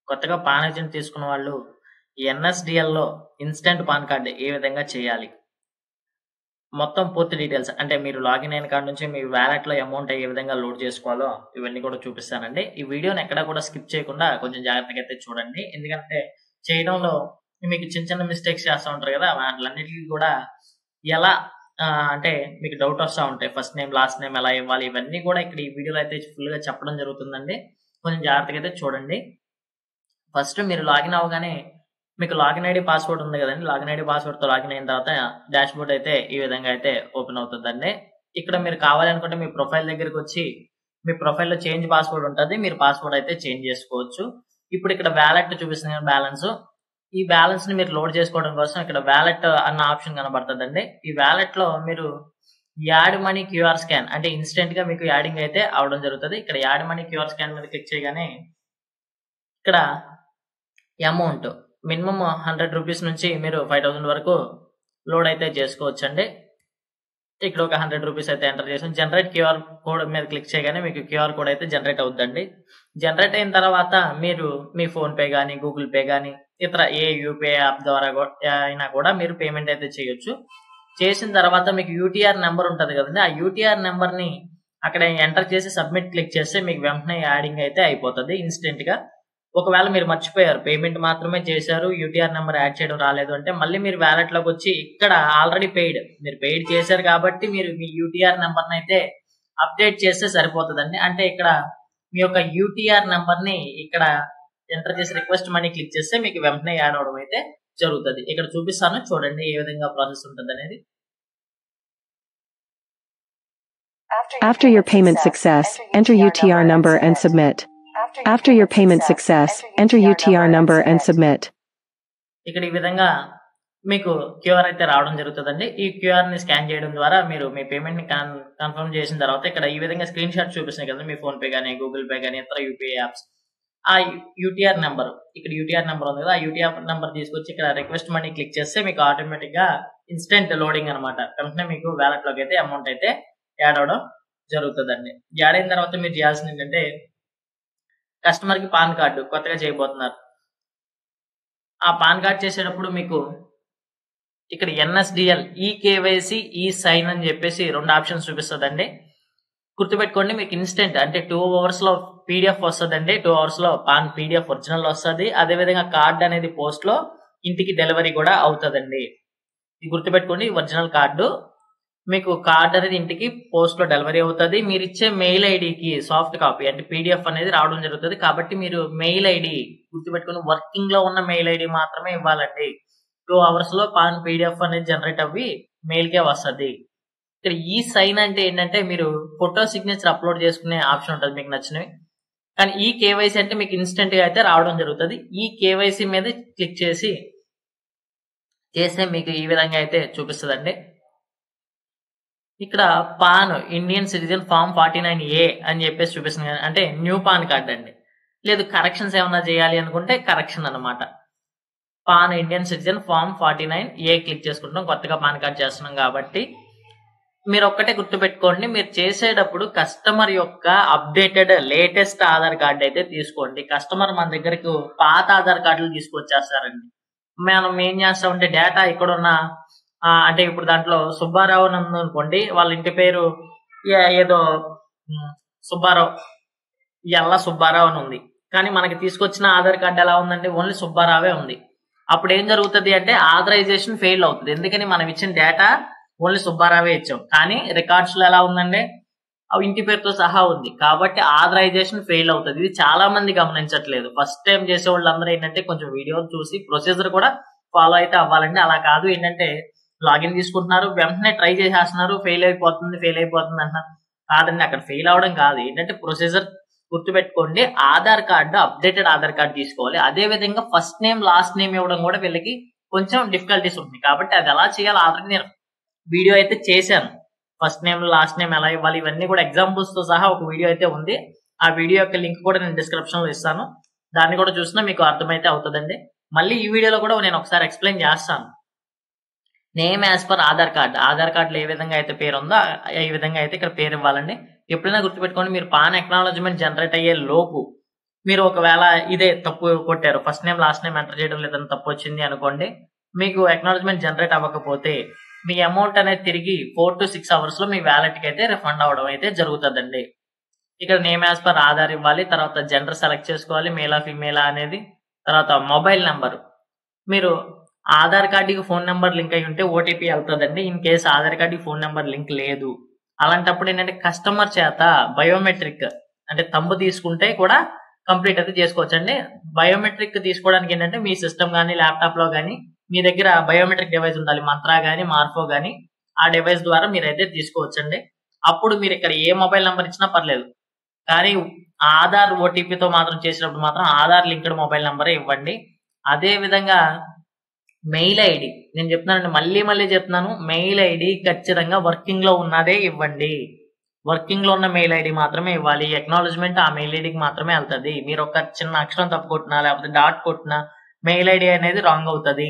కొత్తగా pan agent తీసుకున్న వాళ్ళు ఈ ఎన్ఎస్డిఎల్‌లో ఇన్‌స్టంట్ పాన్ కార్డ్ ఏ విధంగా చేయాలి? మొత్తం పూర్తి డీటెయిల్స్ అంటే మీరు లాగిన్ అయిన కాడ నుంచి మీ వాలెట్‌లో అమౌంట్ ఏ విధంగా లోడ్ చేసుకోవాలో ఇవన్నీ కూడా చూపిస్తానండి. ఈ వీడియోని ఎక్కడా కూడా స్కిప్ చేయకుండా కొంచెం జాగ్రత్తగా అయితే చూడండి. ఎందుకంటే చేయడంలో మీకు చిన్న చిన్న మిస్టేక్స్ చేస్తా ఉంటారు కదా! వాటిలన్నిటికి కూడా ఎలా అంటే మీకు డౌట్ వస్తా ఉంటాయి. ఫస్ట్ నేమ్, లాస్ట్ నేమ్ ఎలా ఇవ్వాలి? ఇవన్నీ కూడా ఇక్కడ ఈ వీడియోలో అయితే ఫుల్‌గా చెప్పడం జరుగుతుందండి. కొంచెం జాగ్రత్తగా అయితే చూడండి. ఫస్ట్ మీరు లాగిన్ అవ్వగానే మీకు లాగిన్ ఐడీ పాస్వర్డ్ ఉంది కదండి. లాగిన్ ఐడీ పాస్వర్డ్‌తో లాగిన్ అయిన తర్వాత డాష్‌బోర్డ్ అయితే ఈ విధంగా అయితే ఓపెన్ అవుతుందండి. ఇక్కడ మీరు కావాలనుకుంటే మీ ప్రొఫైల్ దగ్గరకొచ్చి మీ ప్రొఫైల్‌లో చేంజ్ పాస్వర్డ్ ఉంటది. మీరు పాస్వర్డ్ అయితే చేంజ్ చేసుకోవచ్చు. ఇప్పుడు ఇక్కడ వాలెట్ చూపిస్తుంది కదా బ్యాలెన్స్. ఈ బ్యాలెన్స్‌ని మీరు లోడ్ చేసుకోవడం కోసం ఇక్కడ వాలెట్ అన్న ఆప్షన్ కనబడుతదండి. ఈ వాలెట్‌లో మీరు యాడ్ మనీ క్యూఆర్ స్కాన్ అంటే ఇన్‌స్టంట్‌గా మీకు యాడింగ్ అయితే అవ్వడం జరుగుతది. ఇక్కడ యాడ్ మనీ క్యూఆర్ స్కాన్ మీద క్లిక్ చేయగానే ఇక్కడ అమౌంట్ మినిమమ్ ₹100 నుంచి మీరు 5000 వరకు లోడ్ అయితే చేసుకోవచ్చండి. ఇక్కడ ఒక ₹100 అయితే ఎంటర్ చేసాం. జనరేట్ క్యూఆర్ కోడ్ మీద క్లిక్ చేయగానే మీకు క్యూఆర్ కోడ్ అయితే జనరేట్ అవుద్దండి. జనరేట్ అయిన తర్వాత మీరు మీ ఫోన్‌పే గాని, గూగుల్ పే గాని, ఇతర ఏ యూపీఐ యాప్ ద్వారా అయినా కూడా మీరు పేమెంట్ అయితే చేయొచ్చు. చేసిన తర్వాత మీకు యూటీఆర్ నెంబర్ ఉంటది కదండీ. ఆ యూటీఆర్ నెంబర్‌ని అక్కడ ఎంటర్ చేసి సబ్మిట్ క్లిక్ చేస్తే మీకు వెంటనే యాడింగ్ అయితే అయిపోతది ఇన్‌స్టంట్‌గా. ఒకవేళ మీరు మర్చిపోయారు పేమెంట్ మాత్రమే చేశారు, యూటీఆర్ నెంబర్ యాడ్ చేయడం రాలేదు అంటే మళ్ళీ మీరు వాలెట్‌లోకి వచ్చి ఇక్కడ ఆల్రెడీ మీరు పెయిడ్ చేశారు కాబట్టి మీరు మీ యూటీఆర్ నెంబర్‌ని అయితే అప్డేట్ చేస్తే సరిపోతదండి. అంటే ఇక్కడ మీ యొక్క యూటీఆర్ నెంబర్‌ని ఇక్కడ ఎంటర్ చేసి రిక్వెస్ట్ మనీ క్లిక్ చేస్తే మీకు వెంటనే యాడ్ అవ్వడం అయితే జరుగుతది. ఇక్కడ చూపిస్తాను చూడండి ఏ విధంగా process ఉంటదనేది. After your payment success, enter UTR number and submit. After your payment success, enter UTR number and submit. ఇక్కడ ఈ విధంగా మీకు క్యూఆర్ అయితే రావడం జరుగుతుందండి. ఈ క్యూఆర్ ని స్కాన్ చేయడం ద్వారా మీరు మీ పేమెంట్ ని కన్ఫర్మ్ చేసిన తర్వాత ఇక్కడ ఈ విధంగా స్క్రీన్ షాట్ చూపిస్తున్నాయి కదా మీ ఫోన్ పే గానీ, గూగుల్ పే గానీ, ఇతర యూపీఐ యాప్స్. ఆ యూటీఆర్ నెంబర్ ఇక్కడ యూటీఆర్ నెంబర్ ఉంది కదా, ఆ యూటీఆర్ నెంబర్ తీసుకొచ్చి ఇక్కడ రిక్వెస్ట్ మనీ క్లిక్ చేస్తే మీకు ఆటోమేటిక్ గా ఇన్స్టెంట్ లోడింగ్ అనమాట. వెంటనే మీకు వాలెట్ లోకి అయితే అమౌంట్ అయితే యాడ్ అవడం జరుగుతుందండి. యాడ్ అయిన తర్వాత మీరు చేయాల్సింది ఏంటంటే కస్టమర్ కి పాన్ కార్డు కొత్తగా చేయబోతున్నారు. ఆ పాన్ కార్డ్ చేసేటప్పుడు మీకు ఇక్కడ ఎన్ఎస్డిఎల్ ఈ కేవైసీ ఈ సైన్ అని చెప్పేసి 2 ఆప్షన్స్ చూపిస్తుందండి. గుర్తుపెట్టుకోండి మీకు ఇన్స్టెంట్ అంటే 2 hours లో పీడిఎఫ్ వస్తుందండి. 2 hours లో పాన్ పీడిఎఫ్ ఒరిజినల్ వస్తుంది. అదేవిధంగా కార్డ్ అనేది పోస్ట్ లో ఇంటికి డెలివరీ కూడా అవుతుందండి. ఇది గుర్తుపెట్టుకోండి ఒరిజినల్ కార్డు మీకు కార్డ్ అనేది ఇంటికి పోస్ట్ లో డెలివరీ అవుతుంది. మీరు ఇచ్చే మెయిల్ ఐడికి సాఫ్ట్ కాపీ అంటే పీడిఎఫ్ అనేది రావడం జరుగుతుంది. కాబట్టి మీరు మెయిల్ ఐడి గుర్తుపెట్టుకుని వర్కింగ్ లో ఉన్న మెయిల్ ఐడి మాత్రమే ఇవ్వాలండి. 2 hours లో పాన్ పీడిఎఫ్ అనేది జనరేట్ అవ్వి మెయిల్ కే వస్తుంది. ఇక్కడ ఈ సైన్ అంటే ఏంటంటే మీరు ఫోటో సిగ్నేచర్ అప్లోడ్ చేసుకునే ఆప్షన్ ఉంటుంది మీకు నచ్చినవి. కానీ ఈ కేవైసీ అంటే మీకు ఇన్స్టెంట్ గా అయితే రావడం జరుగుతుంది. ఈ కేవైసీ మీద క్లిక్ చేస్తే మీకు ఈ విధంగా అయితే చూపిస్తుందండి. ఇక్కడ pan Indian citizen form 49A అని చెప్పేసి చూపిస్తుంది అంటే న్యూ పాన్ కార్డ్ అండి. లేదు కరెక్షన్స్ ఏమన్నా చేయాలి అనుకుంటే కరెక్షన్ అన్నమాట. PAN Indian citizen form 49A click చేసుకుంటాం. కొత్తగా పాన్ కార్డ్ చేస్తున్నాం కాబట్టి మీరు ఒక్కటే గుర్తుపెట్టుకోండి, మీరు చేసేటప్పుడు కస్టమర్ యొక్క అప్డేటెడ్ లేటెస్ట్ ఆధార్ కార్డ్ అయితే తీసుకోండి. కస్టమర్ మన దగ్గరకు పాత ఆధార్ కార్డులు తీసుకొచ్చేస్తారండి. మనం ఏం చేస్తామంటే డేటా ఇక్కడున్న అంటే ఇప్పుడు దాంట్లో సుబ్బారావు అని ఉంది అనుకోండి, వాళ్ళ ఇంటి పేరు ఏదో సుబ్బారావు ఎల్ల సుబ్బారావు అని ఉంది. కానీ మనకి తీసుకొచ్చిన ఆధార్ కార్డు ఎలా ఉందండి, ఓన్లీ సుబ్బారావే ఉంది. అప్పుడు ఏం జరుగుతుంది అంటే ఆథరైజేషన్ ఫెయిల్ అవుతుంది. ఎందుకని మనం ఇచ్చిన డేటా ఓన్లీ సుబ్బారావే ఇచ్చాం, కానీ రికార్డ్స్ లో ఎలా ఉందండి అవి ఇంటి పేరుతో సహా ఉంది. కాబట్టి ఆథరైజేషన్ ఫెయిల్ అవుతుంది. ఇది చాలా మంది గమనించట్లేదు. ఫస్ట్ టైం చేసే వాళ్ళందరూ ఏంటంటే కొంచెం వీడియోలు చూసి ప్రొసీజర్ కూడా ఫాలో అయితే అవ్వాలండి. అలా కాదు ఏంటంటే లాగిన్ తీసుకుంటున్నారు, వెంటనే ట్రై చేసేస్తున్నారు, ఫెయిల్ అయిపోతుంది అంటున్నారు. కాదండి, అక్కడ ఫెయిల్ అవడం కాదు. ఏంటంటే ప్రొసీజర్ గుర్తుపెట్టుకోండి. Aadhaar card updated Aadhaar card తీసుకోవాలి. అదే విధంగా ఫస్ట్ నేమ్ లాస్ట్ నేమ్ ఇవ్వడం కూడా వీళ్ళకి కొంచెం డిఫికల్టీస్ ఉంటుంది. కాబట్టి అది ఎలా చేయాలి ఆల్రెడీ నేను వీడియో అయితే చేశాను. ఫస్ట్ నేమ్ లాస్ట్ నేమ్ ఎలా ఇవ్వాలి ఇవన్నీ కూడా ఎగ్జాంపుల్స్ తో సహా ఒక వీడియో అయితే ఉంది. ఆ వీడియో యొక్క లింక్ కూడా నేను డిస్క్రిప్షన్ లో ఇస్తాను. దాన్ని కూడా చూసినా మీకు అర్థమైతే అవుతుందండి. మళ్ళీ ఈ వీడియోలో కూడా నేను ఒకసారి ఎక్స్ప్లెయిన్ చేస్తాను. నేమ్ యాజ్ పర్ ఆధార్ కార్డులో ఏ విధంగా అయితే పేరు ఉందో ఈ విధంగా అయితే ఇక్కడ పేరు ఇవ్వాలండి. ఎప్పుడైనా గుర్తుపెట్టుకోండి, మీరు పాన్ ఎక్నాలజ్మెంట్ జనరేట్ అయ్యే లోపు మీరు ఒకవేళ ఇదే తప్పు కొట్టారు, first name last name enter చేయడం లేదని తప్పు వచ్చింది అనుకోండి, మీకు అక్నాలజ్మెంట్ జనరేట్ అవ్వకపోతే మీ అమౌంట్ అనేది తిరిగి 4 to 6 అవర్స్ లో మీ వ్యాలెట్ కి అయితే రిఫండ్ అవడం అయితే జరుగుతుందండి. ఇక్కడ నేమ్ యాజ్ పర్ ఆధార్ ఇవ్వాలి, తర్వాత జెండర్ సెలెక్ట్ చేసుకోవాలి, మేలా ఫీమేలా అనేది, తర్వాత మొబైల్ నెంబర్. మీరు ఆధార్ కార్డుకి ఫోన్ నెంబర్ లింక్ అయి ఉంటే ఓటీపీ వెళ్తుందండి. ఇన్ కేసు ఆధార్ కార్డుకి ఫోన్ నెంబర్ లింక్ లేదు, అలాంటప్పుడు ఏంటంటే కస్టమర్ చేత బయోమెట్రిక్ అంటే తంబు తీసుకుంటే కూడా కంప్లీట్ అయితే చేసుకోవచ్చండి. బయోమెట్రిక్ తీసుకోవడానికి ఏంటంటే మీ సిస్టమ్ కానీ ల్యాప్టాప్ లో కానీ మీ దగ్గర బయోమెట్రిక్ డివైస్ ఉండాలి, మంత్రా కానీ మార్ఫో కానీ. ఆ డివైస్ ద్వారా మీరైతే తీసుకోవచ్చండి. అప్పుడు మీరు ఇక్కడ ఏ మొబైల్ నెంబర్ ఇచ్చినా పర్లేదు, కానీ ఆధార్ ఓటీపీతో మాత్రం చేసినప్పుడు మాత్రం ఆధార్ లింక్డ్ మొబైల్ నెంబరే ఇవ్వండి. అదే విధంగా మెయిల్ ఐడి, నేను చెప్తున్నానండి, మళ్ళీ చెప్తున్నాను, మెయిల్ ఐడి ఖచ్చితంగా వర్కింగ్ లో ఉన్నదే ఇవ్వండి. వర్కింగ్ లో ఉన్న మెయిల్ ఐడి మాత్రమే ఇవ్వాలి. అక్నాలజ్మెంట్ ఆ మెయిల్ ఐడికి మాత్రమే వెళ్తుంది. మీరు ఒక చిన్న అక్షరం తప్పు కొట్టినా లేకపోతే డాట్ కొట్టినా మెయిల్ ఐడి అనేది రాంగ్ అవుతుంది.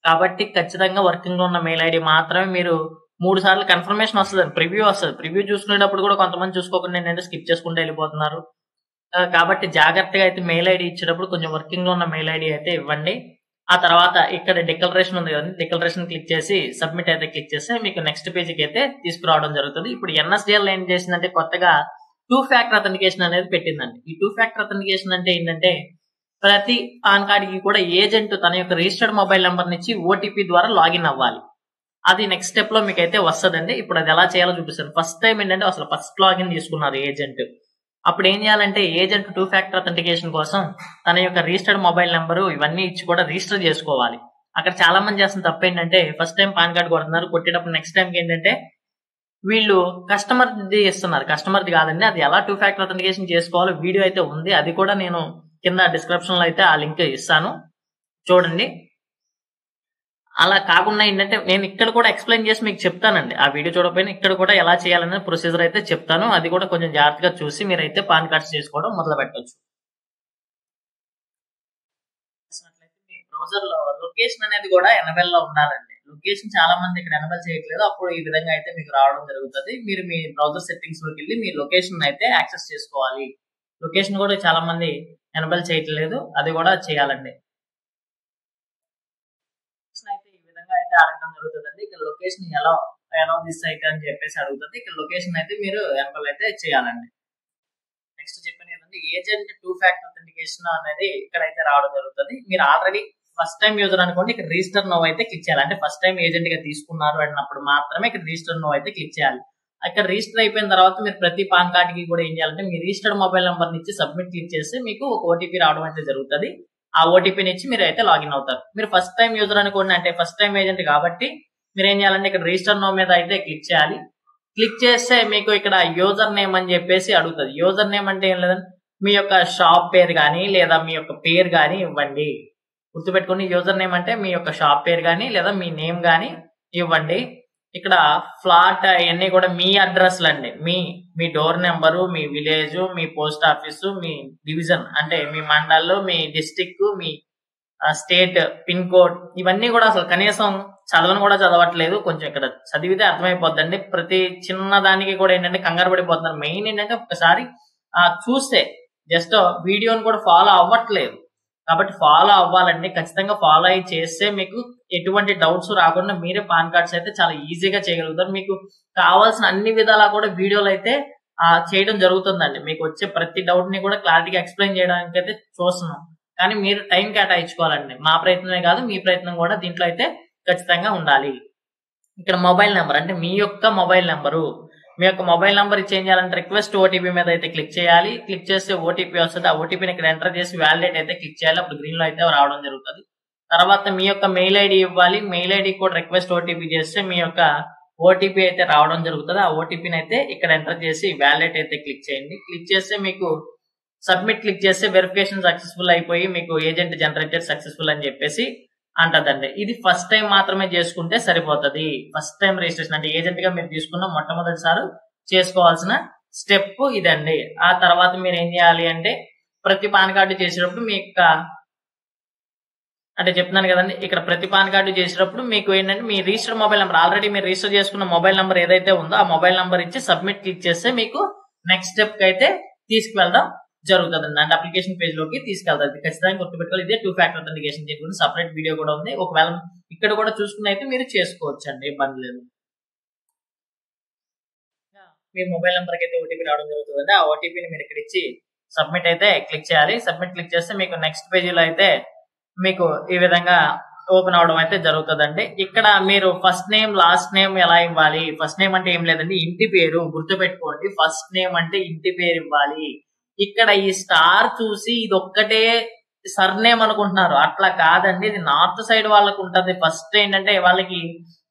కాబట్టి ఖచ్చితంగా వర్కింగ్ లో ఉన్న మెయిల్ ఐడి మాత్రమే మీరు 3 సార్లు కన్ఫర్మేషన్ వస్తుంది, ప్రివ్యూ వస్తుంది. ప్రివ్యూ చూసుకునేటప్పుడు కూడా కొంతమంది చూసుకోకుండా ఏంటంటే స్కిప్ చేసుకుంటూ వెళ్ళిపోతున్నారు. కాబట్టి జాగ్రత్తగా అయితే మెయిల్ ఐడి ఇచ్చేటప్పుడు కొంచెం వర్కింగ్ లో ఉన్న మెయిల్ ఐడి అయితే ఇవ్వండి. ఆ తర్వాత ఇక్కడ డిక్లరేషన్ ఉంది కదండి, డిక్లరేషన్ క్లిక్ చేసి సబ్మిట్ అయితే క్లిక్ చేస్తే మీకు నెక్స్ట్ పేజీకి అయితే తీసుకురావడం జరుగుతుంది. ఇప్పుడు ఎన్ఎస్డిఎల్ ఏం చేసిందంటే కొత్తగా 2 ఫ్యాక్టర్ అథెంటికేషన్ అనేది పెట్టిందండి. ఈ 2 ఫ్యాక్టర్ అథెంటికేషన్ అంటే ఏంటంటే ప్రతి పాన్ కార్డ్ కి కూడా ఏజెంట్ తన యొక్క రిజిస్టర్డ్ మొబైల్ నెంబర్ నుంచి ఓటీపీ ద్వారా లాగిన్ అవ్వాలి. అది నెక్స్ట్ స్టెప్ లో మీకు అయితే వస్తుందండి. ఇప్పుడు అది ఎలా చేయాలో చూపిస్తాను. ఫస్ట్ టైం ఏంటంటే అసలు ఫస్ట్ లాగిన్ తీసుకున్నారు ఏజెంట్. అప్పుడు ఏం చేయాలంటే ఏజెంట్ 2 ఫ్యాక్టర్ అథెంటికేషన్ కోసం తన యొక్క రిజిస్టర్డ్ మొబైల్ నెంబరు ఇవన్నీ ఇచ్చి కూడా రిజిస్టర్ చేసుకోవాలి. అక్కడ చాలా మంది చేస్తున్న తప్పు ఏంటంటే ఫస్ట్ టైం పాన్ కార్డ్ కొడుతున్నారు, కొట్టేటప్పుడు నెక్స్ట్ టైంకి ఏంటంటే వీళ్ళు కస్టమర్ది ఇస్తున్నారు. కస్టమర్ది కాదండి, అది ఎలా 2 ఫ్యాక్టర్ అథెంటికేషన్ చేసుకోవాలో వీడియో అయితే ఉంది. అది కూడా నేను కింద డిస్క్రిప్షన్ లో అయితే ఆ లింక్ ఇస్తాను, చూడండి. అలా కాకుండా ఏంటంటే నేను ఇక్కడ కూడా ఎక్స్ప్లెయిన్ చేసి మీకు చెప్తానండి. ఆ వీడియో చూడకపోయినా ఇక్కడ కూడా ఎలా చేయాలనే ప్రొసీజర్ అయితే చెప్తాను. అది కూడా కొంచెం జాగ్రత్తగా చూసి మీరైతే పాన్ కార్డ్స్ చేసుకోవడం మొదలు పెట్టవచ్చు. మీ బ్రౌజర్ లో లొకేషన్ అనేది కూడా ఎనబెల్ లో ఉండాలండి. లొకేషన్ చాలా మంది ఇక్కడ ఎనబెల్ చేయట్లేదు. అప్పుడు ఈ విధంగా అయితే మీకు రావడం జరుగుతుంది. మీరు మీ బ్రౌజర్ సెట్టింగ్స్ లోకి వెళ్ళి మీ లొకేషన్ అయితే యాక్సెస్ చేసుకోవాలి. లొకేషన్ కూడా చాలా మంది ఎనబెల్ చేయట్లేదు, అది కూడా చేయాలండి. అయితే ఈ విధంగా అయితే అడగడం జరుగుతుందండి. ఇక్కడ లొకేషన్ ఎలా దిస్ అయితే అని చెప్పేసి అడుగుతుంది. ఇక్కడ లొకేషన్ అయితే మీరు ఎనబెల్ అయితే చేయాలండి. నెక్స్ట్ చెప్పాను కదండి, ఏజెంట్ 2 ఫ్యాక్టర్ అథెంటికేషన్ అనేది ఇక్కడ అయితే రావడం జరుగుతుంది. మీరు ఆల్రెడీ ఫస్ట్ టైం యూజర్ అనుకోండి, ఇక్కడ రిజిస్టర్ నో అయితే క్లిక్ చేయాలి. అంటే ఫస్ట్ టైం ఏజెంట్ గా తీసుకున్నారు అన్నప్పుడు మాత్రమే ఇక్కడ రిజిస్టర్ నో అయితే క్లిక్ చేయాలి. అక్కడ రిజిస్టర్ అయిపోయిన తర్వాత మీరు ప్రతి పాన్ కార్డ్ కి కూడా ఏం చేయాలంటే మీ రిజిస్టర్డ్ మొబైల్ నెంబర్ నుంచి సబ్మిట్ క్లిక్ చేస్తే మీకు ఒక ఓటీపీ రావడం అయితే జరుగుతుంది. ఆ ఓటీపీ నుంచి మీరు అయితే లాగిన్ అవుతారు. మీరు ఫస్ట్ టైం యూజర్ అనుకోండి, అంటే ఫస్ట్ టైం ఏజెంట్ కాబట్టి మీరు ఏం చేయాలంటే ఇక్కడ రిజిస్టర్ నో మీద అయితే క్లిక్ చేయాలి. క్లిక్ చేస్తే మీకు ఇక్కడ యూజర్ నేమ్ అని చెప్పేసి అడుగుతుంది. యూజర్ నేమ్ అంటే ఏం లేదండి, మీ యొక్క షాప్ పేరు కానీ లేదా మీ యొక్క పేరు కానీ ఇవ్వండి. గుర్తుపెట్టుకుని, యూజర్ నేమ్ అంటే మీ యొక్క షాప్ పేరు కానీ లేదా మీ నేమ్ కానీ ఇవ్వండి. ఇక్కడ ఫ్లాట్ అవన్నీ కూడా మీ అడ్రస్లు అండి, మీ డోర్ నెంబరు, మీ విలేజ్, మీ పోస్ట్ ఆఫీసు, మీ డివిజన్ అంటే మీ మండల్, మీ డిస్టిక్, మీ స్టేట్ పిన్ కోడ్, ఇవన్నీ కూడా అసలు కనీసం చదవను కూడా చదవట్లేదు. కొంచెం ఇక్కడ చదివితే అర్థమైపోద్దండి. ప్రతి చిన్న దానికి కూడా ఏంటంటే కంగారు పడిపోతున్నారు. మెయిన్ ఏంటంటే ఒకసారి చూస్తే జస్ట్ వీడియోని కూడా ఫాలో అవ్వట్లేదు. కాబట్టి ఫాలో అవ్వాలండి, ఖచ్చితంగా ఫాలో అయ్యి చేస్తే మీకు ఎటువంటి డౌట్స్ రాకుండా మీరే పాన్ కార్డ్స్ అయితే చాలా ఈజీగా చేయగలుగుతారు. మీకు కావాల్సిన అన్ని విధాలా కూడా వీడియోలు అయితే చేయడం జరుగుతుందండి. మీకు వచ్చే ప్రతి డౌట్ ని కూడా క్లారిటీగా ఎక్స్ప్లెయిన్ చేయడానికి అయితే చూస్తున్నాం. కానీ మీరు టైం కేటాయించుకోవాలండి. మా ప్రయత్నమే కాదు, మీ ప్రయత్నం కూడా దీంట్లో అయితే ఖచ్చితంగా ఉండాలి. ఇక్కడ మొబైల్ నెంబర్ అంటే మీ యొక్క మొబైల్ నెంబరు, మీ యొక్క మొబైల్ నెంబర్ చేంజ్ చేయాలంటే రిక్వెస్ట్ ఓటీపీ మీద అయితే క్లిక్ చేయాలి. క్లిక్ చేస్తే ఓటీపీ వస్తుంది. ఆ ఓటీపీని ఇక్కడ ఎంటర్ చేసి వ్యాలిడేట్ అయితే క్లిక్ చేయాలి. అప్పుడు గ్రీన్ లో అయితే రావడం జరుగుతుంది. తర్వాత మీ యొక్క మెయిల్ ఐడి ఇవ్వాలి. మెయిల్ ఐడి కూడా రిక్వెస్ట్ ఓటీపీ చేస్తే మీ యొక్క ఓటీపీ అయితే రావడం జరుగుతుంది. ఆ ఓటీపీని అయితే ఇక్కడ ఎంటర్ చేసి వ్యాలిడేట్ అయితే క్లిక్ చేయండి. క్లిక్ చేస్తే మీకు సబ్మిట్ క్లిక్ చేస్తే వెరిఫికేషన్ సక్సెస్ఫుల్ అయిపోయి మీకు ఏజెంట్ జనరేటెడ్ సక్సెస్ఫుల్ అని చెప్పేసి అంటదండి. ఇది ఫస్ట్ టైం మాత్రమే చేసుకుంటే సరిపోతుంది. ఫస్ట్ టైం రిజిస్ట్రేషన్ అంటే ఏజెంట్ గా మీరు తీసుకున్న మొట్టమొదటిసారి చేసుకోవాల్సిన స్టెప్ ఇదండి. ఆ తర్వాత మీరు ఏం చేయాలి అంటే ప్రతి పాన్ కార్డు చేసేటప్పుడు మీ యొక్క అంటే చెప్తున్నాను కదండి, ఇక్కడ ప్రతి పాన్ కార్డు చేసేటప్పుడు మీకు ఏంటంటే మీ రిజిస్టర్ మొబైల్ నెంబర్ ఆల్రెడీ మీరు రిజిస్టర్ చేసుకున్న మొబైల్ నెంబర్ ఏదైతే ఉందో ఆ మొబైల్ నెంబర్ ఇచ్చి సబ్మిట్ క్లిక్ చేస్తే మీకు నెక్స్ట్ స్టెప్ కి అయితే తీసుకువెళ్ళడం జరుగుతుంది అంటే అప్లికేషన్ పేజ్ లోకి తీసుకెళ్తుంది. ఖచ్చితంగా గుర్తుపెట్టుకోవాలి. ఇదే 2 ఫ్యాక్టర్ అథెంటికేషన్. దీని గురించి సపరేట్ వీడియో కూడా ఉంది. ఒకవేళ ఇక్కడ కూడా చూసుకుని అయితే మీరు చేసుకోవచ్చు అండి, ఇబ్బంది లేదు. మీ మొబైల్ నెంబర్ కి అయితే ఓటీపీ రావడం జరుగుతుందండి. ఆ ఓటీపీని మీరు ఇక్కడ ఇచ్చి సబ్మిట్ అయితే క్లిక్ చేయాలి. సబ్మిట్ క్లిక్ చేస్తే మీకు నెక్స్ట్ పేజీలో అయితే మీకు ఈ విధంగా ఓపెన్ అవడం అయితే జరుగుతుందండి. ఇక్కడ మీరు ఫస్ట్ నేమ్ లాస్ట్ నేమ్ ఎలా ఇవ్వాలి? ఫస్ట్ నేమ్ అంటే ఏం లేదండి, ఇంటి పేరు గుర్తుపెట్టుకోండి. ఫస్ట్ నేమ్ అంటే ఇంటి పేరు ఇవ్వాలి. ఇక్కడ ఈ స్టార్ చూసి ఇది ఒక్కటే సర్ నేమ్ అనుకుంటున్నారు, అట్లా కాదండి. ఇది నార్త్ సైడ్ వాళ్ళకు ఉంటది. ఫస్ట్ ఏంటంటే వాళ్ళకి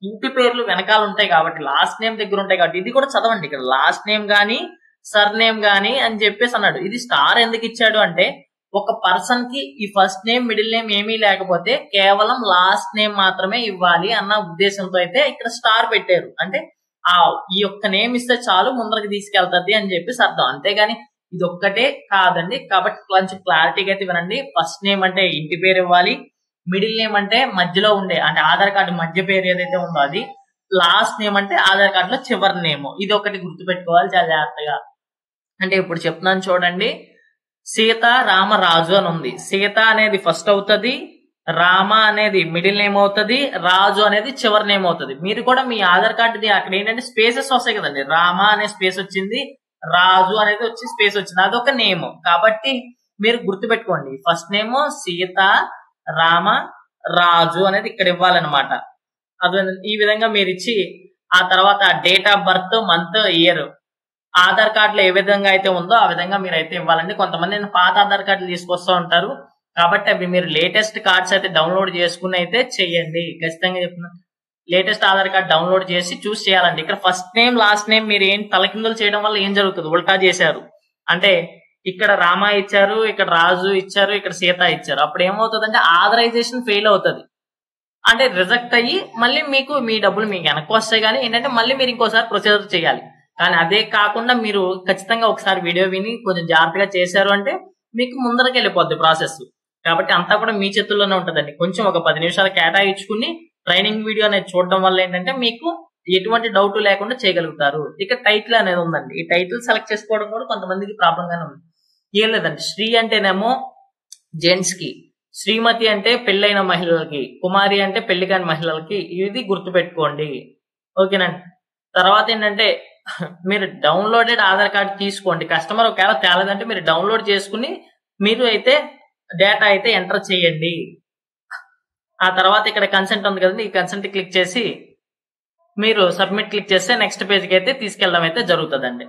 ఇంటి పేర్లు వెనకాల ఉంటాయి కాబట్టి, లాస్ట్ నేమ్ దగ్గర ఉంటాయి కాబట్టి ఇది కూడా చదవండి. ఇక్కడ లాస్ట్ నేమ్ గానీ సర్ నేమ్ గానీ అని చెప్పేసి అన్నాడు. ఇది స్టార్ ఎందుకు ఇచ్చాడు అంటే, ఒక పర్సన్ కి ఈ ఫస్ట్ నేమ్ మిడిల్ నేమ్ ఏమీ లేకపోతే కేవలం లాస్ట్ నేమ్ మాత్రమే ఇవ్వాలి అన్న ఉద్దేశంతో అయితే ఇక్కడ స్టార్ పెట్టారు. అంటే ఈ ఒక్క నేమ్ ఇస్తే చాలు ముందరికి తీసుకెళ్తుంది అని చెప్పేసి అర్థం. అంతేగాని ఇది ఒక్కటే కాదండి. కాబట్టి కొంచెం క్లారిటీగా అయితే వినండి. ఫస్ట్ నేమ్ అంటే ఇంటి పేరు ఇవ్వాలి, మిడిల్ నేమ్ అంటే మధ్యలో ఉండే అంటే ఆధార్ కార్డు మధ్య పేరు ఏదైతే ఉందో అది, లాస్ట్ నేమ్ అంటే ఆధార్ కార్డు లో చివరి నేమ్. ఇది ఒకటి గుర్తుపెట్టుకోవాలి చాలా జాగ్రత్తగా. అంటే ఇప్పుడు చెప్తున్నాను చూడండి, సీత రామరాజు అని ఉంది. సీత అనేది ఫస్ట్ అవుతుంది, రామ అనేది మిడిల్ నేమ్ అవుతుంది, రాజు అనేది చివరి నేమ్ అవుతుంది. మీరు కూడా మీ ఆధార్ కార్డుది అక్కడ ఏంటంటే స్పేసెస్ వస్తాయి కదండి. రామ అనే స్పేస్ వచ్చింది, రాజు అనేది వచ్చి స్పేస్ వచ్చింది, అదొక నేమ్. కాబట్టి మీరు గుర్తుపెట్టుకోండి, ఫస్ట్ నేమ్ సీత రామ రాజు అనేది ఇక్కడ ఇవ్వాలన్నమాట. అది ఈ విధంగా మీరు ఇచ్చి ఆ తర్వాత date of birth, month, year Aadhaar కార్డులో ఏ విధంగా అయితే ఉందో ఆ విధంగా మీరు అయితే ఇవ్వాలండి. కొంతమంది పాత ఆధార్ కార్డులు తీసుకొస్తూ ఉంటారు కాబట్టి అవి మీరు లేటెస్ట్ కార్డ్స్ అయితే డౌన్లోడ్ చేసుకుని అయితే చెయ్యండి. ఖచ్చితంగా చెప్తున్నా, లేటెస్ట్ ఆధార్ కార్డ్ డౌన్లోడ్ చేసి చూస్ చేయాలండి. ఇక్కడ ఫస్ట్ నేమ్ లాస్ట్ నేమ్ మీరు ఏం తలకిందులు చేయడం వల్ల ఏం జరుగుతుంది, ఉల్టా చేశారు అంటే ఇక్కడ రామ ఇచ్చారు, ఇక్కడ రాజు ఇచ్చారు, ఇక్కడ సీత ఇచ్చారు. అప్పుడు ఏమవుతుంది అంటే ఆథరైజేషన్ ఫెయిల్ అవుతుంది, అంటే రిజెక్ట్ అయ్యి మళ్ళీ మీకు మీ డబ్బులు మీకు వెనక్కి వస్తాయి. కానీ ఏంటంటే మళ్ళీ మీరు ఇంకోసారి ప్రొసీజర్ చేయాలి. కానీ అదే కాకుండా మీరు ఖచ్చితంగా ఒకసారి వీడియో విని కొంచెం జాగ్రత్తగా చేశారు అంటే మీకు ముందరకి వెళ్ళిపోద్ది ప్రాసెస్. కాబట్టి అంతా కూడా మీ చేతుల్లోనే ఉంటుందండి. కొంచెం ఒక 10 నిమిషాలు కేటాయించుకుని ట్రైనింగ్ వీడియో అనేది చూడడం వల్ల ఏంటంటే మీకు ఎటువంటి డౌట్ లేకుండా చేయగలుగుతారు. ఇక టైటిల్ అనేది ఉందండి. ఈ టైటిల్ సెలెక్ట్ చేసుకోవడం కూడా కొంతమందికి ప్రాబ్లం గానే ఉంది. ఏం లేదండి, శ్రీ అంటేనేమో జెంట్స్ కి, శ్రీమతి అంటే పెళ్ళైన మహిళలకి, కుమారి అంటే పెళ్లి కాని మహిళలకి. ఇది గుర్తుపెట్టుకోండి, ఓకేనండి. తర్వాత ఏంటంటే మీరు డౌన్లోడెడ్ ఆధార్ కార్డు తీసుకోండి. కస్టమర్ ఒకవేళ తేలేదంటే మీరు డౌన్లోడ్ చేసుకుని మీరు అయితే డేటా అయితే ఎంటర్ చేయండి. ఆ తర్వాత ఇక్కడ కన్సెంట్ ఉంది కదండి, ఈ కన్సెంట్ క్లిక్ చేసి మీరు సబ్మిట్ క్లిక్ చేస్తే నెక్స్ట్ పేజ్కి అయితే తీసుకెళ్ళడం అయితే జరుగుతుందండి.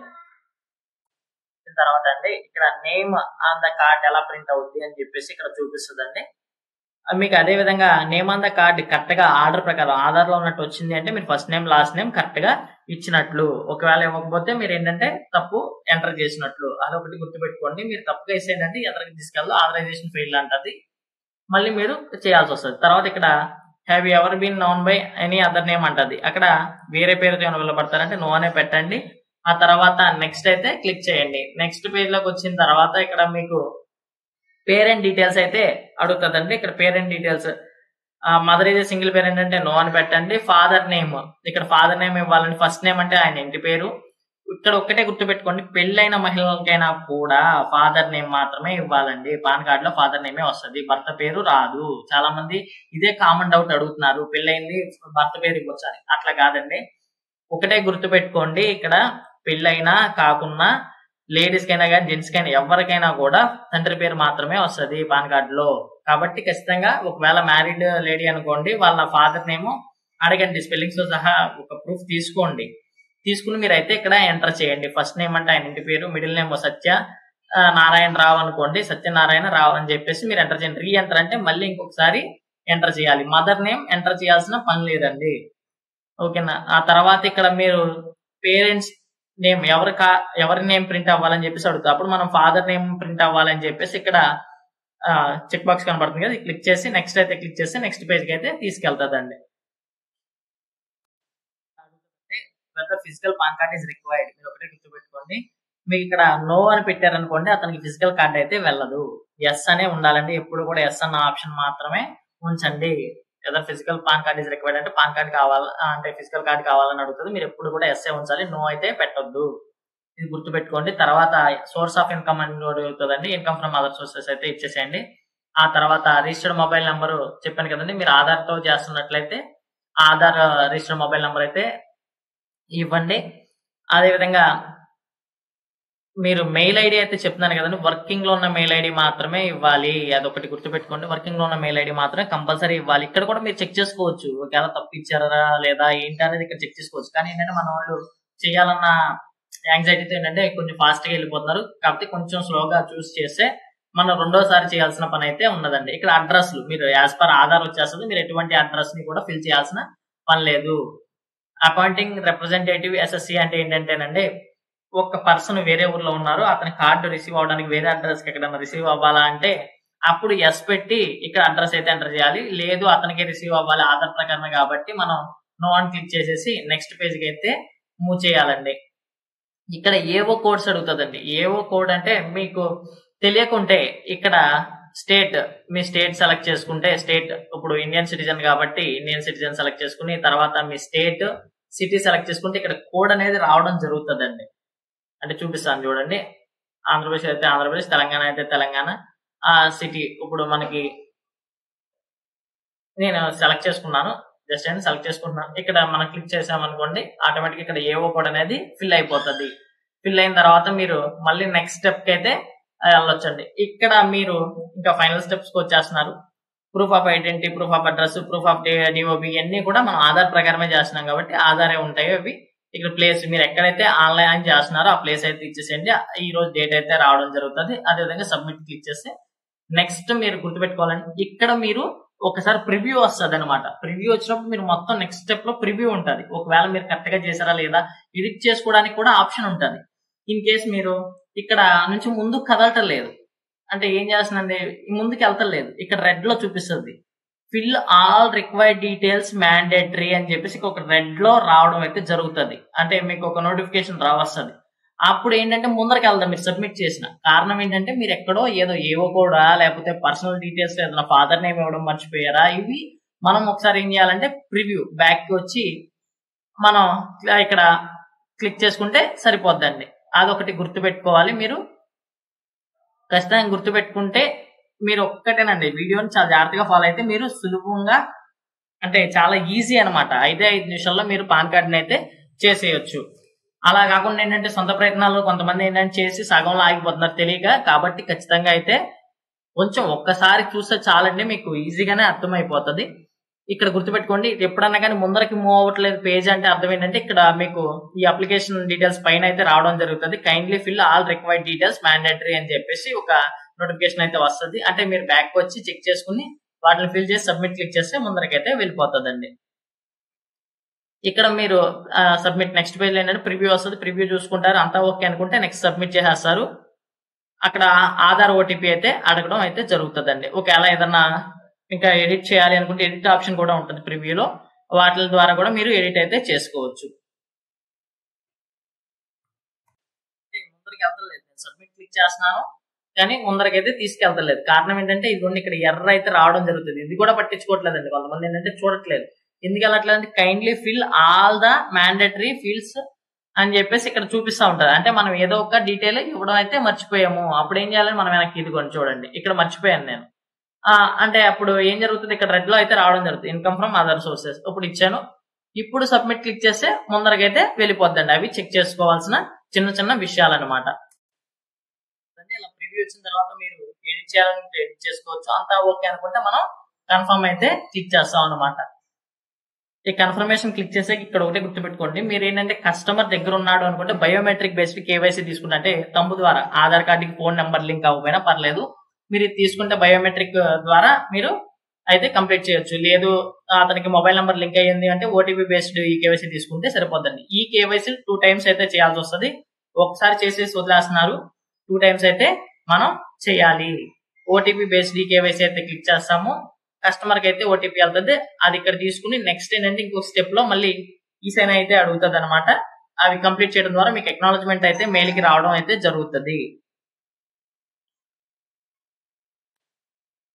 తర్వాత అండి ఇక్కడ నేమ్ ఆన్ ద కార్డ్ ఎలా ప్రింట్ అవుద్ది అని చెప్పేసి ఇక్కడ చూపిస్తుందండి. మీకు అదే విధంగా name on the card correct గా ఆర్డర్ ప్రకారం ఆధార్ లో ఉన్నట్టు వచ్చింది అంటే మీరు first name last name correct గా ఇచ్చినట్లు. ఒకవేళ ఇవ్వకపోతే మీరు ఏంటంటే తప్పు ఎంటర్ చేసినట్లు. అదొకటి గుర్తుపెట్టుకోండి. మీరు తప్పుగా వేసేయండి ఎదరికి తీసుకెళ్ళదు, ఆథరైజేషన్ ఫెయిల్ అంటది, మళ్ళీ మీరు చేయాల్సి వస్తుంది. తర్వాత ఇక్కడ have you ever been known by any other name అంటది. అక్కడ వేరే పేరుతో ఏమైనా వెళ్ళబడతారంటే నో అనే పెట్టండి. ఆ తర్వాత నెక్స్ట్ అయితే క్లిక్ చేయండి. నెక్స్ట్ పేజ్ లోకి వచ్చిన తర్వాత ఇక్కడ మీకు పేరెంట్ డీటెయిల్స్ అయితే అడుగుతుందండి. ఇక్కడ పేరెంట్ డీటెయిల్స్ మదర్ అయితే సింగిల్ పేరెంట్ అంటే నో అని పెట్టండి. ఫాదర్ నేమ్, ఇక్కడ ఫాదర్ నేమ్ ఇవ్వాలండి. ఫస్ట్ నేమ్ అంటే ఆయన ఇంటి పేరు. ఇక్కడ ఒక్కటే గుర్తుపెట్టుకోండి, పెళ్ళైన మహిళలకైనా కూడా ఫాదర్ నేమ్ మాత్రమే ఇవ్వాలండి. పాన్ కార్డ్ లో ఫాదర్ నేమే వస్తుంది, భర్త పేరు రాదు. చాలా మంది ఇదే కామన్ డౌట్ అడుగుతున్నారు, పెళ్ళైంది భర్త పేరు ఇవ్వచ్చు అని. అట్లా కాదండి, ఒకటే గుర్తుపెట్టుకోండి, ఇక్కడ పెళ్ళైనా కాకున్నా లేడీస్ కైనా కానీ జెంట్స్ కైనా ఎవరికైనా కూడా తండ్రి పేరు మాత్రమే వస్తుంది పాన్ కార్డు లో. కాబట్టి ఖచ్చితంగా ఒకవేళ మ్యారీడ్ లేడీ అనుకోండి, వాళ్ళ ఫాదర్ నేమ్ అడగండి, స్పెల్లింగ్స్ తో సహా ఒక ప్రూఫ్ తీసుకోండి. తీసుకుని మీరు అయితే ఇక్కడ ఎంటర్ చేయండి. ఫస్ట్ నేమ్ అంటే ఆయన ఇంటి పేరు, మిడిల్ నేమ్ సత్య నారాయణ రావు అనుకోండి, సత్యనారాయణ రావు అని చెప్పేసి మీరు ఎంటర్ చేయండి. రీ ఎంటర్ అంటే మళ్ళీ ఇంకొకసారి ఎంటర్ చేయాలి. మదర్ నేమ్ ఎంటర్ చేయాల్సిన పని లేదండి, ఓకేనా. ఆ తర్వాత ఇక్కడ మీరు పేరెంట్స్ నేమ్ ఎవరి నేమ్ ప్రింట్ అవ్వాలని చెప్పేసి అడుగుతారు. అప్పుడు మనం ఫాదర్ నేమ్ ప్రింట్ అవ్వాలని చెప్పేసి ఇక్కడ చెక్ బాక్స్ కనబడుతుంది కదా, క్లిక్ చేసి నెక్స్ట్ అయితే క్లిక్ చేస్తే నెక్స్ట్ పేజ్ కి అయితే తీసుకెళ్తాదండి. Physical PAN card is required, మీరు ఒకటే గుర్తుపెట్టుకోండి. మీకు ఇక్కడ నో అని పెట్టారనుకోండి, అతనికి ఫిజికల్ కార్డ్ అయితే వెళ్ళదు, ఎస్ అనే ఉండాలండి. ఎప్పుడు కూడా ఎస్ అన్న ఆప్షన్ మాత్రమే ఉంచండి. లేదా physical PAN card is required అంటే పాన్ కార్డ్ కావాలా అంటే ఫిజికల్ కార్డ్ కావాలని అడుగుతుంది, మీరు ఎప్పుడు కూడా ఎస్ఏ ఉంచాలి, నో అయితే పెట్టొద్దు. ఇది గుర్తుపెట్టుకోండి. తర్వాత సోర్స్ ఆఫ్ ఇన్కమ్ అని అడుగుతుందండి. ఇన్కమ్ ఫ్రమ్ అదర్ సోర్సెస్ అయితే ఇచ్చేసేయండి. ఆ తర్వాత రిజిస్టర్డ్ మొబైల్ నెంబర్ చెప్పాను కదండి, మీరు ఆధార్తో చేస్తున్నట్లయితే ఆధార్ రిజిస్టర్డ్ మొబైల్ నెంబర్ అయితే ఇవ్వండి. అదేవిధంగా మీరు మెయిల్ ఐడి అయితే చెప్తున్నాను కదండి, వర్కింగ్ లో ఉన్న మెయిల్ ఐడి మాత్రమే ఇవ్వాలి. అదొకటి గుర్తుపెట్టుకోండి. వర్కింగ్ లో ఉన్న మెయిల్ ఐడి మాత్రమే కంపల్సరీ ఇవ్వాలి. ఇక్కడ కూడా మీరు చెక్ చేసుకోవచ్చు, ఒకవేళ తప్పిచ్చారా లేదా ఏంటి అనేది ఇక్కడ చెక్ చేసుకోవచ్చు. కానీ ఏంటంటే మన వాళ్ళు చేయాలన్న యాంగ్జైటీతో ఏంటంటే కొంచెం ఫాస్ట్ గా వెళ్ళిపోతున్నారు. కాబట్టి కొంచెం స్లోగా చూస్ చేస్తే మనం రెండోసారి చేయాల్సిన పని అయితే ఉన్నదండి. ఇక్కడ అడ్రస్లు మీరు యాజ్ పర్ ఆధార్ వచ్చేస్తుంది. మీరు ఎటువంటి అడ్రస్ ని కూడా ఫిల్ చేయాల్సిన పని లేదు. అపాయింటింగ్ రిప్రజెంటేటివ్ ఎస్ఎస్సి అంటే ఏంటంటేనండి, ఒక పర్సన్ వేరే ఊర్లో ఉన్నారు, అతని కార్డు రిసీవ్ అవడానికి వేరే అడ్రస్ కి ఎక్కడైనా రిసీవ్ అవ్వాలా అంటే అప్పుడు ఎస్ పెట్టి ఇక్కడ అడ్రస్ అయితే ఎంటర్ చేయాలి. లేదు అతనికి రిసీవ్ అవ్వాలి ఆధార్ ప్రకారమే కాబట్టి మనం నో అని క్లిక్ చేసేసి నెక్స్ట్ పేజ్ కి అయితే మూవ్ చేయాలండి. ఇక్కడ ఏవో కోడ్స్ అడుగుతుందండి. ఏవో కోడ్ అంటే మీకు తెలియకుంటే ఇక్కడ స్టేట్, మీ స్టేట్ సెలెక్ట్ చేసుకుంటే స్టేట్, ఇప్పుడు ఇండియన్ సిటిజన్ కాబట్టి ఇండియన్ సిటిజన్ సెలెక్ట్ చేసుకుని తర్వాత మీ స్టేట్ సిటీ సెలెక్ట్ చేసుకుంటే ఇక్కడ కోడ్ అనేది రావడం జరుగుతుందండి. అంటే చూపిస్తాను చూడండి. ఆంధ్రప్రదేశ్ అయితే ఆంధ్రప్రదేశ్, తెలంగాణ అయితే తెలంగాణ. ఆ సిటీ ఇప్పుడు మనకి నేను సెలెక్ట్ చేసుకున్నాను, జస్ట్ అండ్ సెలెక్ట్ చేసుకుంటున్నాను. ఇక్కడ మనం క్లిక్ చేసామనుకోండి ఆటోమేటిక్ ఇక్కడ ఏవో కోడ్ అనేది ఫిల్ అయిపోతుంది. ఫిల్ అయిన తర్వాత మీరు మళ్ళీ నెక్స్ట్ స్టెప్ కి అయితే వెళ్ళొచ్చండి. ఇక్కడ మీరు ఇంకా ఫైనల్ స్టెప్స్ కి వచ్చేస్తున్నారు. Proof of identity, proof of address, proof of DOB ఇవన్నీ కూడా మనం ఆధార్ ప్రకారమే చేస్తున్నాం కాబట్టి ఆధారే ఉంటాయి అవి. ఇక్కడ ప్లేస్ మీరు ఎక్కడైతే ఆన్లైన్ చేస్తున్నారో ఆ ప్లేస్ అయితే ఇచ్చేసేయండి. ఈ రోజు డేట్ అయితే రావడం జరుగుతుంది. అదేవిధంగా సబ్మిట్ క్లిక్ చేస్తే నెక్స్ట్ మీరు గుర్తుపెట్టుకోవాలండి, ఇక్కడ మీరు ఒకసారి ప్రివ్యూ వస్తుంది అనమాట. ప్రివ్యూ వచ్చినప్పుడు మీరు మొత్తం నెక్స్ట్ స్టెప్ లో ప్రివ్యూ ఉంటుంది. ఒకవేళ మీరు కరెక్ట్ గా చేశారా లేదా ఎడిట్ చేసుకోవడానికి కూడా ఆప్షన్ ఉంటుంది. ఇన్ కేస్ మీరు ఇక్కడ నుంచి ముందు కదలటం లేదు అంటే ఏం చేస్తుందండి, ముందుకు వెళ్తలేదు, ఇక్కడ రెడ్ లో చూపిస్తుంది fill all required details mandatory అని చెప్పేసి ఒక రెడ్ లో రావడం అయితే జరుగుతుంది. అంటే మీకు ఒక నోటిఫికేషన్ రావస్తుంది. అప్పుడు ఏంటంటే ముందరికి వెళ్దాం మీరు సబ్మిట్ చేసిన కారణం ఏంటంటే మీరు ఎక్కడో ఏవో కూడా లేకపోతే పర్సనల్ డీటెయిల్స్ ఏదైనా ఫాదర్ నేమ్ ఇవ్వడం మర్చిపోయారా, ఇవి మనం ఒకసారి ఏం చేయాలంటే ప్రివ్యూ బ్యాక్ కి వచ్చి మనం ఇక్కడ క్లిక్ చేసుకుంటే సరిపోద్దండి. అదొకటి గుర్తుపెట్టుకోవాలి. మీరు ఖచ్చితంగా గుర్తుపెట్టుకుంటే మీరు ఒక్కటేనండి, వీడియోని చాలా జాగ్రత్తగా ఫాలో అయితే మీరు సులభంగా అంటే చాలా ఈజీ అనమాట. 5 నిమిషాల్లో మీరు పాన్ కార్డుని అయితే చేసేయచ్చు. అలా కాకుండా ఏంటంటే సొంత ప్రయత్నాలు కొంతమంది ఏంటంటే చేసి సగంలో ఆగిపోతున్నారు తెలియక. కాబట్టి ఖచ్చితంగా అయితే కొంచెం ఒక్కసారి చూస్తే చాలండి, మీకు ఈజీగానే అర్థమైపోతుంది. ఇక్కడ గుర్తుపెట్టుకోండి, ఎప్పుడన్నా కానీ ముందరికి మూవ్ అవ్వట్లేదు పేజ్ అంటే అర్థం ఏంటంటే ఇక్కడ మీకు ఈ అప్లికేషన్ డీటెయిల్స్ పైన అయితే రావడం జరుగుతుంది. Kindly fill all required details mandatory అని చెప్పేసి ఒక నోటిఫికేషన్ అయితే వస్తుంది. అంటే మీరు బ్యాక్ వచ్చి చెక్ చేసుకుని వాటిని ఫిల్ చేసి సబ్మిట్ క్లిక్ చేస్తే ముందరకైతే వెళ్ళిపోతుందండి. ఇక్కడ మీరు సబ్మిట్ నెక్స్ట్ పేజ్ ఏంటంటే ప్రివ్యూ వస్తుంది. ప్రివ్యూ చూసుకుంటారు, అంతా ఓకే అనుకుంటే నెక్స్ట్ సబ్మిట్ చేసేస్తారు. అక్కడ ఆధార్ ఓటీపీ అయితే అడగడం అయితే జరుగుతుందండి. ఒకవేళ ఏదన్నా ఇంకా ఎడిట్ చేయాలి అనుకుంటే ఎడిట్ ఆప్షన్ కూడా ఉంటుంది ప్రివ్యూలో, వాటి ద్వారా కూడా మీరు ఎడిట్ అయితే చేసుకోవచ్చు. ముందరికి వెళ్తలేదు, నేను సబ్మిట్ క్లిక్ చేస్తున్నాను కానీ ముందరకైతే తీసుకెళ్తలేదు. కారణం ఏంటంటే ఇదిగోండి ఇక్కడ ఎర్రర్ అయితే రావడం జరుగుతుంది. ఇది కూడా పట్టించుకోవట్లేదండి కొంతమంది ఏంటంటే చూడట్లేదు. ఎందుకు వెళ్ళట్లేదు అంటే kindly fill all the mandatory fields అని చెప్పేసి ఇక్కడ చూపిస్తా ఉంటారు. అంటే మనం ఏదో ఒక డీటెయిల్ ఇవ్వడం అయితే మర్చిపోయాము. అప్పుడు ఏం చేయాలని మనం వెనక్కి ఇదిగోండి చూడండి ఇక్కడ మర్చిపోయాను నేను. అంటే అప్పుడు ఏం జరుగుతుంది, ఇక్కడ రెడ్ లో అయితే రావడం జరుగుతుంది ఇన్కమ్ ఫ్రమ్ అదర్ సోర్సెస్. ఇప్పుడు ఇచ్చాను, ఇప్పుడు సబ్మిట్ క్లిక్ చేస్తే ముందరకైతే వెళ్ళిపోద్దండి. అవి చెక్ చేసుకోవాల్సిన చిన్న చిన్న విషయాలు అనమాట. ఇలా ప్రివ్యూ వచ్చిన తర్వాత మీరు ఎడిట్ చేయాలనుకుంటే ఎడిట్ చేసుకోవచ్చు. అంతా ఓకే అనుకుంటే మనం కన్ఫర్మ్ అయితే క్లిక్ చేస్తాం అనమాట. ఈ కన్ఫర్మేషన్ క్లిక్ చేసే ఇక్కడ ఒకటే గుర్తుపెట్టుకోండి, మీరు ఏంటంటే కస్టమర్ దగ్గర ఉన్నాడు అనుకుంటే బయోమెట్రిక్ బేస్డ్ కేవైసీ తీసుకుంటే అంటే తంబు ద్వారా ఆధార్ కార్డుకి ఫోన్ నెంబర్ లింక్ అవ్వకపోయినా పర్లేదు, మీరు తీసుకుంటే బయోమెట్రిక్ ద్వారా మీరు అయితే కంప్లీట్ చేయొచ్చు. లేదు అతనికి మొబైల్ నెంబర్ లింక్ అయ్యింది అంటే ఓటీపీ బేస్డ్ ఈ కేవైసీ తీసుకుంటే సరిపోద్దండి. ఈ కేవైసీ 2 times అయితే చేయాల్సి వస్తుంది. ఒకసారి చేసేసి వదిలేస్తున్నారు, 2 times అయితే మనం చేయాలి. ఓటీపీ బేస్డ్ ఈ కేవైసీ అయితే క్లిక్ చేస్తాము, కస్టమర్ కి అయితే ఓటీపీ వెళ్తుంది. అది ఇక్కడ తీసుకుని నెక్స్ట్ ఏంటంటే ఇంకొక స్టెప్ లో మళ్ళీ ఈ సైన్ అయితే అడుగుతుంది అనమాట. అవి కంప్లీట్ చేయడం ద్వారా మీకు అక్నాలజ్మెంట్ అయితే మెయిల్ కి రావడం అయితే జరుగుతుంది.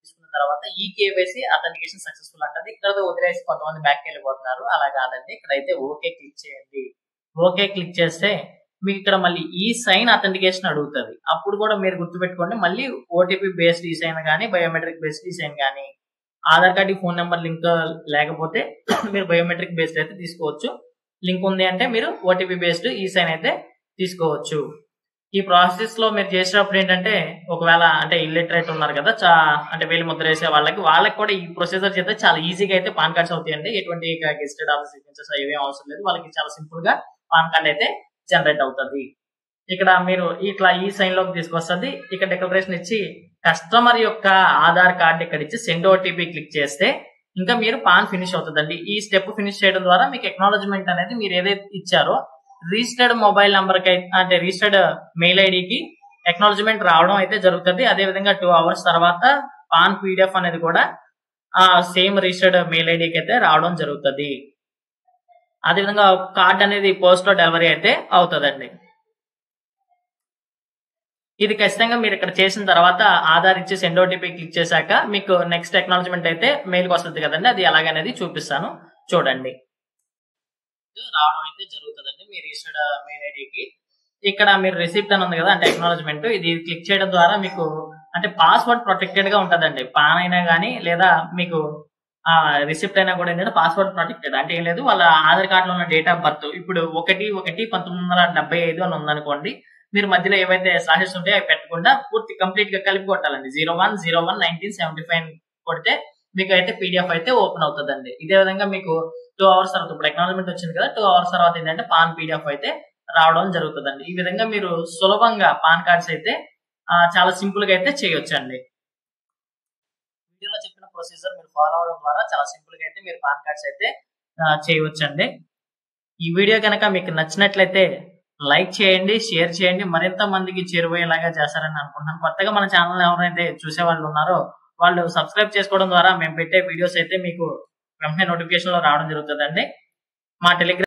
తీసుకున్న తర్వాత ఈ కేవైసీ అథెంటికేషన్ సక్సెస్ఫుల్ అంటది. ఇక్కడ వదిలేసి కొంతమంది బ్యాక్ వెళ్ళిపోతున్నారు. అలా కాదండి, ఇక్కడైతే ఓకే క్లిక్ చేయండి. ఓకే క్లిక్ చేస్తే మీకు ఇక్కడ మళ్ళీ ఈ సైన్ అథెంటికేషన్ అడుగుతుంది. అప్పుడు కూడా మీరు గుర్తుపెట్టుకోండి, మళ్ళీ ఓటీపీ బేస్డ్ ఈ సైన్ కానీ బయోమెట్రిక్ బేస్డ్ ఈ సైన్ కానీ, Aadhaar card phone number link లేకపోతే మీరు బయోమెట్రిక్ బేస్డ్ అయితే తీసుకోవచ్చు. లింక్ ఉంది అంటే మీరు ఓటీపీ బేస్డ్ ఈ సైన్ అయితే తీసుకోవచ్చు. ఈ ప్రాసెస్ లో మీరు చేసేటప్పుడు ఏంటంటే, ఒకవేళ అంటే ఇల్లిటరేట్ ఉన్నారు కదా, అంటే వేలి ముద్ర వేసే వాళ్ళకి కూడా ఈ ప్రొసీజర్ చేస్తే చాలా ఈజీగా అయితే పాన్ కార్డ్స్ అవుతాయండి. ఎటువంటి గెస్టెడ్ ఆఫీస్ సిగ్నేచర్స్ ఏమీ అవసరం లేదు. వాళ్ళకి చాలా సింపుల్ గా పాన్ కార్డ్ అయితే జనరేట్ అవుతుంది. ఇక్కడ మీరు ఇట్లా ఈ సైన్ లోకి తీసుకొస్తుంది. ఇక్కడ డిక్లరేషన్ ఇచ్చి కస్టమర్ యొక్క ఆధార్ కార్డ్ ఇక్కడ ఇచ్చి సెండ్ ఓటీపీ క్లిక్ చేస్తే ఇంకా మీరు పాన్ ఫినిష్ అవుతుందండి. ఈ స్టెప్ ఫినిష్ చేయడం ద్వారా మీకు ఎక్నాలజ్మెంట్ అనేది మీరు ఏదైతే ఇచ్చారో రిజిస్టర్డ్ మొబైల్ నంబర్ కి అంటే రిజిస్టర్డ్ మెయిల్ ఐడికి ఎక్నాలజ్మెంట్ రావడం అయితే జరుగుతుంది. అదే విధంగా 2 hours తర్వాత పాన్ పీడిఎఫ్ అనేది కూడా సేమ్ రిజిస్టర్డ్ మెయిల్ ఐడికి అయితే రావడం జరుగుతుంది. అదే విధంగా కార్డ్ అనేది పోస్ట్ లో డెలివరీ అయితే అవుతుందండి. ఇది ఖచ్చితంగా మీరు ఇక్కడ చేసిన తర్వాత ఆధార్ ఇచ్చి సెండ్ ఓటీపీ క్లిక్ చేశాక మీకు నెక్స్ట్ ఎక్నాలజ్మెంట్ అయితే మెయిల్ కి వస్తుంది కదండి, అది ఎలాగనేది చూపిస్తాను చూడండి. రావడం అయితే జరుగుతుందండి మీ రిజిస్టర్డ్ మెయిల్ ఐడికి. ఇక్కడ మీరు రిసిప్ట్ అని ఉంది కదా, అంటే ఎక్నాలజ్మెంట్, ఇది క్లిక్ చేయడం ద్వారా మీకు అంటే పాస్వర్డ్ ప్రొటెక్టెడ్ గా ఉంటుందండి. పాన్ అయినా కానీ లేదా మీకు రిసిప్ట్ అయినా కూడా ఏంటంటే పాస్వర్డ్ ప్రొటెక్టెడ్. అంటే ఏం లేదు, వాళ్ళ ఆధార్ కార్డులో ఉన్న డేట్ ఆఫ్ బర్త్ ఇప్పుడు 1/1/1975 అని ఉందనుకోండి, మీరు మధ్యలో ఏవైతే స్లాషెస్ ఉంటాయో అవి పెట్టకుండా పూర్తి కంప్లీట్ గా కలిపి కొట్టాలండి. 01/01/1975 కొడితే మీకు అయితే పీడిఎఫ్ అయితే ఓపెన్ అవుతుందండి. ఇదే విధంగా మీకు 2 hours తర్వాత, ఇప్పుడు ఎక్నాలజ్మెంట్ వచ్చింది కదా, 2 hours తర్వాత ఏంటంటే పాన్ పీడిఎఫ్ అయితే రావడం జరుగుతుందండి. ఈ విధంగా మీరు సులభంగా పాన్ కార్డ్స్ అయితే చాలా సింపుల్ గా అయితే చేయొచ్చండి. వీడియోలో చెప్పిన ప్రొసీజర్ మీరు ఫాలో అవడం ద్వారా చాలా సింపుల్ గా అయితే మీరు పాన్ కార్డ్స్ అయితే చేయవచ్చండి. ఈ వీడియో కనుక మీకు నచ్చినట్లయితే లైక్ చేయండి, షేర్ చేయండి, మరింత మందికి చేరువయ్యేలాగా చేస్తారని అనుకుంటున్నాను. కొత్తగా మన ఛానల్ ఎవరైతే చూసే వాళ్ళు ఉన్నారో వాళ్ళు సబ్స్క్రైబ్ చేసుకోవడం ద్వారా మేము పెట్టే వీడియోస్ అయితే మీకు వెంటనే నోటిఫికేషన్ లో రావడం జరుగుతుందండి. మా టెలిగ్రామ్